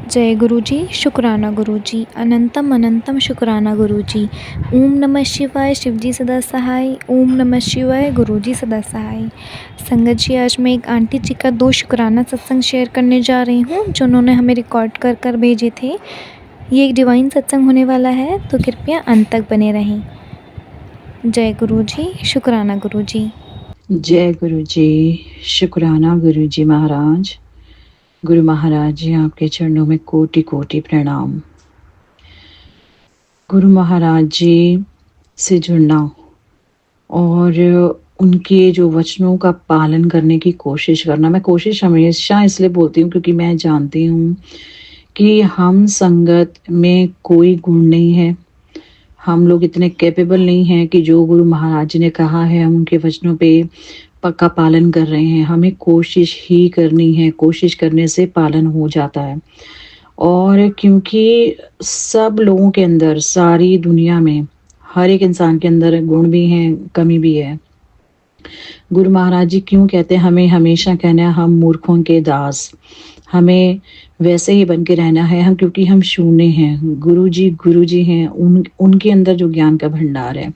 जय गुरु जी, शुक्राना गुरु जी, अनंतम अनंतम शुक्राना गुरु जी। ओम नमः शिवाय, शिव जी सदा सहाय। ओम नमः शिवाय, गुरु जी सदा सहाय। संगत जी, आज मैं एक आंटी जी का 2 शुक्राना सत्संग शेयर करने जा रही हूँ जो उन्होंने हमें रिकॉर्ड कर कर भेजे थे। ये एक डिवाइन सत्संग होने वाला है, तो कृपया अंत तक बने रहें। जय गुरु जी, शुक्राना गुरु जी। जय गुरु जी, शुक्राना गुरु जी महाराज। गुरु महाराज जी, आपके चरणों में कोटि कोटि प्रणाम। गुरु महाराज जी से जुड़ना और उनके जो वचनों का पालन करने की कोशिश करना, मैं कोशिश हमेशा इसलिए बोलती हूँ क्योंकि मैं जानती हूँ कि हम संगत में कोई गुण नहीं है। हम लोग इतने कैपेबल नहीं हैं कि जो गुरु महाराज जी ने कहा है हम उनके वचनों पे पक्का पालन कर रहे हैं। हमें कोशिश ही करनी है, कोशिश करने से पालन हो जाता है। और क्योंकि सब लोगों के अंदर, सारी दुनिया में हर एक इंसान के अंदर गुण भी हैं, कमी भी है। गुरु महाराज जी क्यों कहते हैं हमें हमेशा कहना है हम मूर्खों के दास, हमें वैसे ही बन के रहना है हम, क्योंकि हम शून्य हैं। गुरु जी हैं। उनके अंदर जो ज्ञान का भंडार है,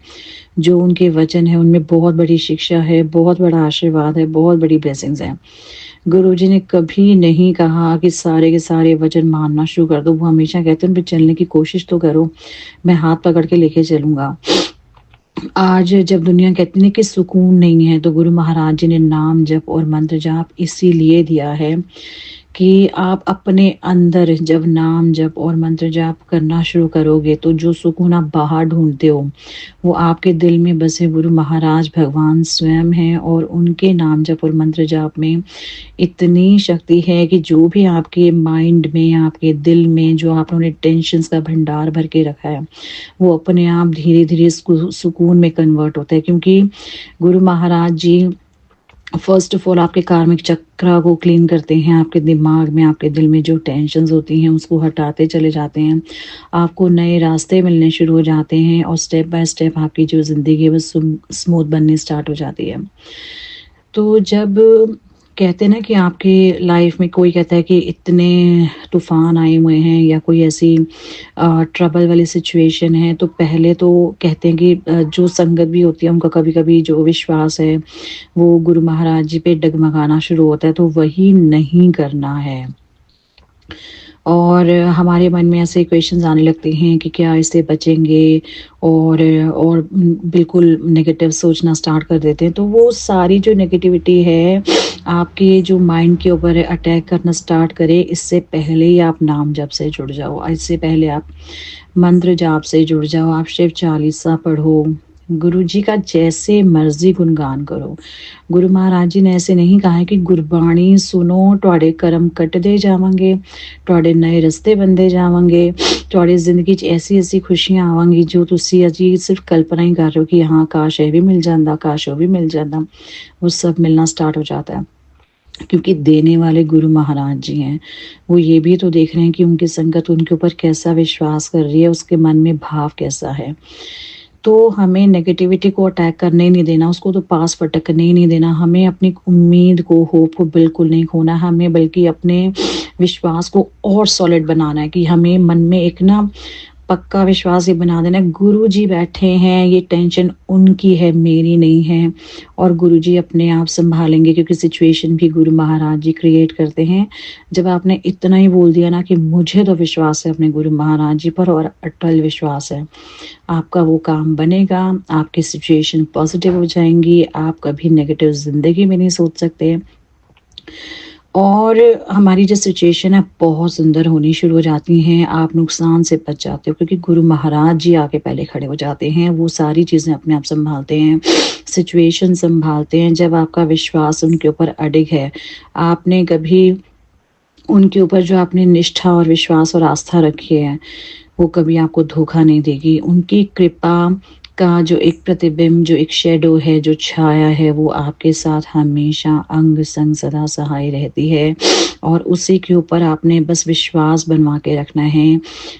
जो उनके वचन है, उनमें बहुत बड़ी शिक्षा है, बहुत बड़ा आशीर्वाद है, बहुत बड़ी ब्लेसिंग्स है। गुरु जी ने कभी नहीं कहा कि सारे के सारे वचन मानना शुरू कर दो। वो हमेशा कहते हैं उन पे चलने की कोशिश तो करो, मैं हाथ पकड़ के लेके चलूंगा। आज जब दुनिया कहती है कि सुकून नहीं है, तो गुरु महाराज जी ने नाम जप और मंत्र जाप इसीलिए दिया है कि आप अपने अंदर जब नाम जप और मंत्र जाप करना शुरू करोगे तो जो सुकून आप बाहर ढूंढते हो वो आपके दिल में बसे गुरु महाराज भगवान स्वयं हैं। और उनके नाम जप और मंत्र जाप में इतनी शक्ति है कि जो भी आपके माइंड में, आपके दिल में जो आपने टेंशन का भंडार भर के रखा है, वो अपने आप धीरे धीरे सुकून में कन्वर्ट होता है। क्योंकि गुरु महाराज जी फर्स्ट ऑफ ऑल आपके कार्मिक चक्र को क्लीन करते हैं। आपके दिमाग में, आपके दिल में जो टेंशन्स होती हैं उसको हटाते चले जाते हैं। आपको नए रास्ते मिलने शुरू हो जाते हैं और स्टेप बाय स्टेप आपकी जो ज़िंदगी है वो स्मूथ बननी स्टार्ट हो जाती है। तो जब कहते हैं ना कि आपके लाइफ में कोई कहता है कि इतने तूफान आए हुए हैं या कोई ऐसी ट्रबल वाली सिचुएशन है, तो पहले तो कहते हैं कि जो संगत भी होती है उनका कभी कभी जो विश्वास है वो गुरु महाराज जी पे डगमगाना शुरू होता है, तो वही नहीं करना है। और हमारे मन में ऐसे क्वेश्चंस आने लगते हैं कि क्या इससे बचेंगे, और बिल्कुल नेगेटिव सोचना स्टार्ट कर देते हैं। तो वो सारी जो नेगेटिविटी है आपके जो माइंड के ऊपर अटैक करना स्टार्ट करे, इससे पहले ही आप नाम जप से जुड़ जाओ, इससे पहले आप मंत्र जाप से जुड़ जाओ, आप शिव चालीसा पढ़ो, गुरु जी का जैसे मर्जी गुणगान करो। गुरु महाराज जी ने ऐसे नहीं कहा है कि गुरबाणी सुनो ਤੁਹਾਡੇ ਕਰਮ ਕੱਟਦੇ ਜਾਵਾਂਗੇ, ਤੁਹਾਡੇ नए रस्ते बनते जावांगे, ਤੁਹਾਡੀ ਜ਼ਿੰਦਗੀ 'ਚ ऐसी खुशियां आवांगी जो ਤੁਸੀਂ अजी सिर्फ कल्पना ही कर रहे हो कि हाँ काश ये भी मिल जाता, काश वो भी मिल जाता। वो सब मिलना स्टार्ट हो जाता है क्योंकि देने वाले गुरु महाराज जी हैं। वो ये भी तो देख रहे हैं कि उनकी संगत उनके ऊपर कैसा विश्वास कर रही है, उसके मन में भाव कैसा है। तो हमें नेगेटिविटी को अटैक करने ही नहीं देना, उसको तो पास फटकने ही नहीं देना। हमें अपनी उम्मीद को, होप को बिल्कुल नहीं खोना, हमें बल्कि अपने विश्वास को और सॉलिड बनाना है। कि हमें मन में एक ना पक्का विश्वास ये बना देना, गुरु जी बैठे हैं, ये टेंशन उनकी है, मेरी नहीं है, और गुरु जी अपने आप संभालेंगे। क्योंकि सिचुएशन भी गुरु महाराज जी क्रिएट करते हैं। जब आपने इतना ही बोल दिया ना कि मुझे तो विश्वास है अपने गुरु महाराज जी पर और अटल विश्वास है, आपका वो काम बनेगा, आपकी सिचुएशन पॉजिटिव हो जाएंगी, आप कभी नेगेटिव जिंदगी में नहीं सोच सकते और हमारी जो सिचुएशन है बहुत सुंदर होनी शुरू हो जाती हैं। आप नुकसान से बच जाते हो क्योंकि गुरु महाराज जी आके पहले खड़े हो जाते हैं। वो सारी चीज़ें अपने आप संभालते हैं, सिचुएशन संभालते हैं। जब आपका विश्वास उनके ऊपर अडिग है, आपने कभी उनके ऊपर जो आपने निष्ठा और विश्वास और आस्था रखी है, वो कभी आपको धोखा नहीं देगी। उनकी कृपा का जो एक प्रतिबिंब, जो एक शेडो है, जो छाया है, वो आपके साथ हमेशा अंग संग सदा सहाय रहती है। और उसी के ऊपर आपने बस विश्वास बनवा के रखना है।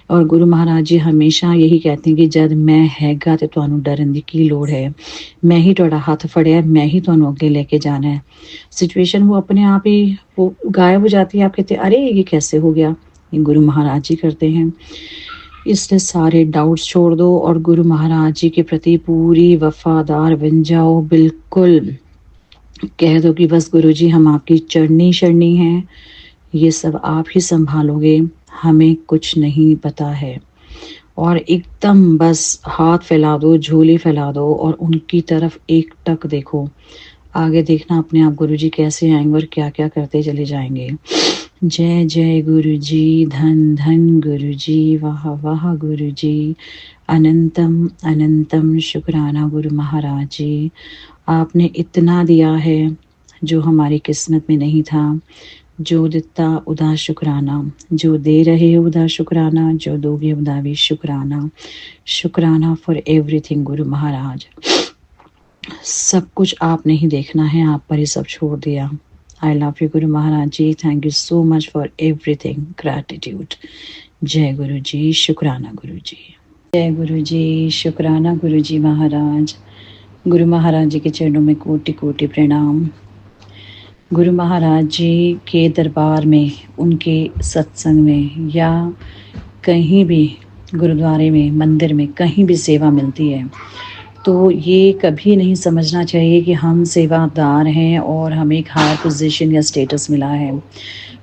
और गुरु महाराज जी हमेशा यही कहते हैं कि जब मैं हैगा तो ਤੁਹਾਨੂੰ डरन की लोड़ है, मैं ही ਤੁਹਾਡਾ हाथ फड़िया, मैं ही ਤੁਹਾਨੂੰ अगे लेके जाना है। सिचुएशन वो अपने आप ही वो गायब हो जाती है। आप कहते हैं अरे ये कैसे हो गया, ये गुरु महाराज जी करते हैं। इसलिए सारे डाउट्स छोड़ दो और गुरु महाराज जी के प्रति पूरी वफादार बन जाओ। बिल्कुल कह दो कि बस गुरु जी हम आपकी चरनी शरणी हैं, ये सब आप ही संभालोगे, हमें कुछ नहीं पता है। और एकदम बस हाथ फैला दो, झोली फैला दो और उनकी तरफ एक टक देखो। आगे देखना अपने आप गुरु जी कैसे आएंगे और क्या क्या करते चले जाएंगे। जय जय गुरु जी, धन धन गुरु जी, वाह वाह गुरु जी, अनंतम अनंतम शुक्राना गुरु महाराज जी। आपने इतना दिया है जो हमारी किस्मत में नहीं था। जो दिता उदा शुक्राना, जो दे रहे हो उदा शुक्राना, जो दोगे उदा भी शुक्राना। शुक्राना फॉर एवरीथिंग गुरु महाराज। सब कुछ आपने ही देखना है, आप पर ही सब छोड़ दिया। आई love you Guru Maharaj ji, thank you so much for everything, gratitude. जय गुरु जी, शुक्राना गुरु जी। जय गुरु जी, शुक्राना गुरु जी महाराज। गुरु महाराज जी के चरणों में कोटि कोटि प्रणाम। गुरु महाराज जी के दरबार में, उनके सत्संग में या कहीं भी गुरुद्वारे में, मंदिर में, कहीं भी सेवा मिलती है तो ये कभी नहीं समझना चाहिए कि हम सेवादार हैं और हमें एक हायर पोजीशन या स्टेटस मिला है।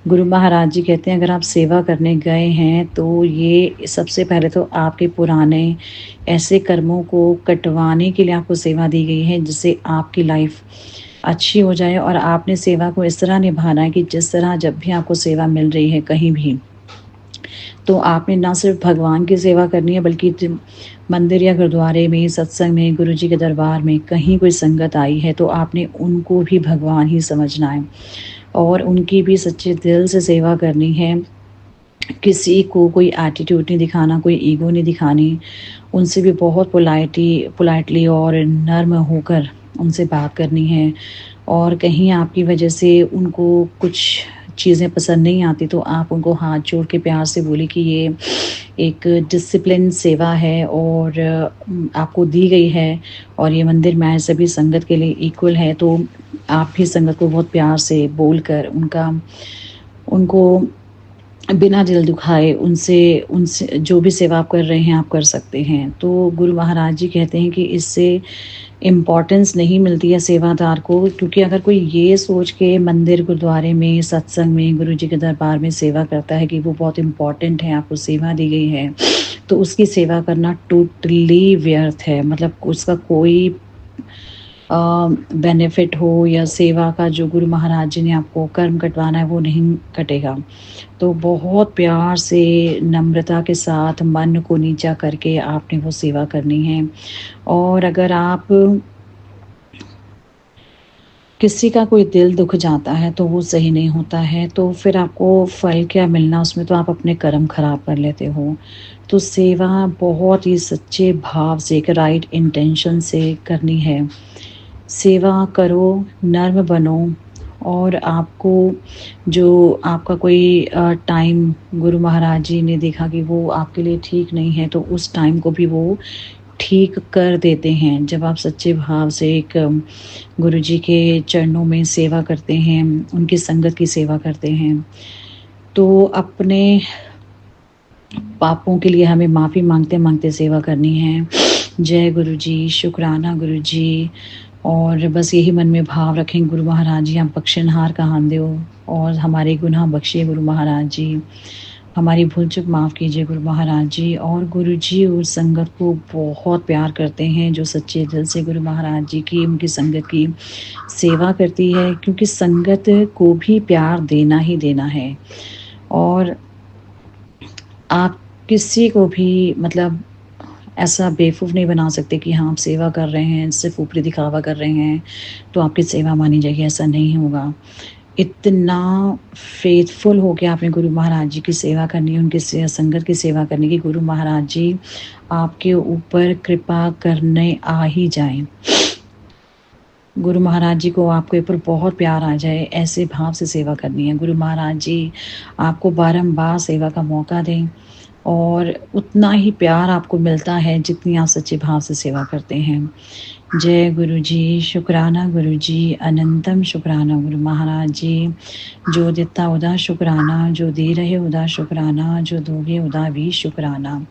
गुरु महाराज जी कहते हैं अगर आप सेवा करने गए हैं तो ये सबसे पहले तो आपके पुराने ऐसे कर्मों को कटवाने के लिए आपको सेवा दी गई है जिससे आपकी लाइफ अच्छी हो जाए। और आपने सेवा को इस तरह निभाना है कि जिस तरह जब भी आपको सेवा मिल रही है कहीं भी, तो आपने ना सिर्फ भगवान की सेवा करनी है बल्कि मंदिर या गुरुद्वारे में, सत्संग में, गुरु जी के दरबार में कहीं कोई संगत आई है तो आपने उनको भी भगवान ही समझना है और उनकी भी सच्चे दिल से सेवा करनी है। किसी को कोई एटीट्यूड नहीं दिखाना, कोई ईगो नहीं दिखानी। उनसे भी बहुत पोलाइटली और नर्म होकर उनसे बात करनी है। और कहीं आपकी वजह से उनको कुछ चीज़ें पसंद नहीं आती तो आप उनको हाथ जोड़ के प्यार से बोले कि ये एक डिसिप्लिन सेवा है और आपको दी गई है और ये मंदिर में आए सभी संगत के लिए इक्वल है। तो आप भी संगत को बहुत प्यार से बोलकर उनको बिना दिल दुखाए उनसे जो भी सेवा आप कर रहे हैं आप कर सकते हैं। तो गुरु महाराज जी कहते हैं कि इससे इम्पॉर्टेंस नहीं मिलती है सेवादार को, क्योंकि अगर कोई ये सोच के मंदिर गुरुद्वारे में, सत्संग में, गुरु जी के दरबार में सेवा करता है कि वो बहुत इम्पॉर्टेंट है, आपको सेवा दी गई है, तो उसकी सेवा करना टोटली व्यर्थ है। मतलब उसका कोई बेनिफिट हो या सेवा का जो गुरु महाराज जी ने आपको कर्म कटवाना है वो नहीं कटेगा। तो बहुत प्यार से, नम्रता के साथ, मन को नीचा करके आपने वो सेवा करनी है। और अगर आप किसी का कोई दिल दुख जाता है तो वो सही नहीं होता है, तो फिर आपको फल क्या मिलना, उसमें तो आप अपने कर्म खराब कर लेते हो। तो सेवा बहुत ही सच्चे भाव से, एक राइट इंटेंशन से करनी है। सेवा करो, नर्म बनो और आपको जो आपका कोई टाइम गुरु महाराज जी ने देखा कि वो आपके लिए ठीक नहीं है तो उस टाइम को भी वो ठीक कर देते हैं। जब आप सच्चे भाव से एक गुरु जी के चरणों में सेवा करते हैं, उनकी संगत की सेवा करते हैं, तो अपने पापों के लिए हमें माफ़ी मांगते मांगते सेवा करनी है। जय गुरु जी, शुक्राना गुरु जी। और बस यही मन में भाव रखें, गुरु महाराज जी हम बख्शनहार कहां दो और हमारे गुनाह बख्शिए गुरु महाराज जी, हमारी भूल चूक माफ़ कीजिए गुरु महाराज जी। और गुरु जी उस संगत को बहुत प्यार करते हैं जो सच्चे दिल से गुरु महाराज जी की, उनकी संगत की सेवा करती है, क्योंकि संगत को भी प्यार देना ही देना है। और आप किसी को भी मतलब ऐसा बेवकूफ़ नहीं बना सकते कि हाँ आप सेवा कर रहे हैं, सिर्फ ऊपरी दिखावा कर रहे हैं तो आपकी सेवा मानी जाएगी, ऐसा नहीं होगा। इतना फेथफुल हो के आपने गुरु महाराज जी की सेवा करनी है, उनकी संगत की सेवा करने की, गुरु महाराज जी आपके ऊपर कृपा करने आ ही जाएं। गुरु महाराज जी को आपके ऊपर बहुत प्यार आ जाए, ऐसे भाव से सेवा करनी है। गुरु महाराज जी आपको बारंबार सेवा का मौका दें और उतना ही प्यार आपको मिलता है जितनी आप सच्चे भाव से सेवा करते हैं। जय गुरु जी, शुक्राना गुरु जी, अनंतम शुक्राना गुरु महाराज जी। जो देता उदा शुक्राना, जो दे रहे उदा शुक्राना, जो दोगे उदा भी शुक्राना।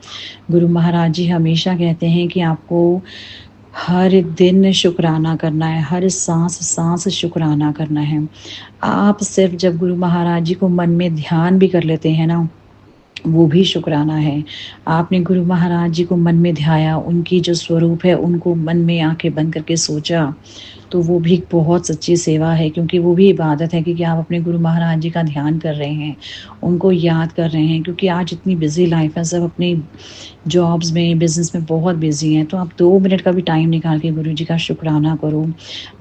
गुरु महाराज जी हमेशा कहते हैं कि आपको हर दिन शुक्राना करना है, हर सांस सांस शुक्राना करना है। आप सिर्फ जब गुरु महाराज जी को मन में ध्यान भी कर लेते हैं ना, वो भी शुक्राना है। आपने गुरु महाराज जी को मन में ध्याया, उनकी जो स्वरूप है उनको मन में आंखें बंद करके सोचा, तो वो भी बहुत सच्ची सेवा है, क्योंकि वो भी इबादत है, क्योंकि आप अपने गुरु महाराज जी का ध्यान कर रहे हैं, उनको याद कर रहे हैं। क्योंकि आज इतनी बिजी लाइफ है, सब अपनी जॉब्स में, बिजनेस में बहुत बिजी हैं, तो आप 2 मिनट का भी टाइम निकाल के गुरु जी का शुक्राना करो।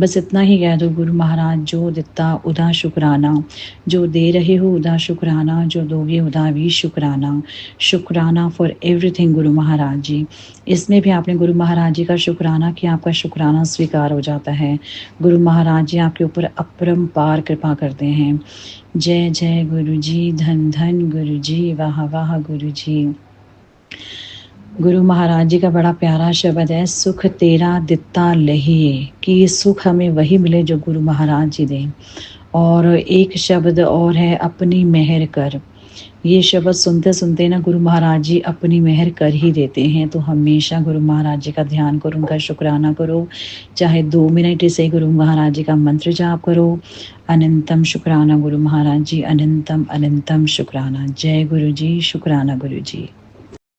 बस इतना ही कह दो, गुरु महाराज जो दिता उदा शुक्राना, जो दे रहे हो उदा शुक्राना, जो दोगे उदा भी शुक्राना। शुक्राना फॉर एवरीथिंग गुरु महाराज जी। इसमें भी आपने गुरु महाराज जी का शुक्राना किया, आपका शुक्राना स्वीकार हो जाता है। गुरु महाराज जी आपके ऊपर अपरंपार कृपा करते हैं। जय जय गुरु जी, धन धन गुरु जी, वाह वाह गुरु जी। गुरु महाराज जी का बड़ा प्यारा शब्द है, सुख तेरा दिता लहिए, कि सुख हमें वही मिले जो गुरु महाराज जी दें। और एक शब्द और है, अपनी मेहर कर। ये शब्द सुनते सुनते ना गुरु महाराज जी अपनी मेहर कर ही देते हैं। तो हमेशा गुरु महाराज जी का ध्यान करो, उनका शुक्राना करो, चाहे 2 मिनट से गुरु महाराज जी का मंत्र जाप करो। अनंतम शुक्राना गुरु महाराज जी, अनंतम अनंतम शुक्राना। जय गुरु जी, शुक्राना गुरु जी।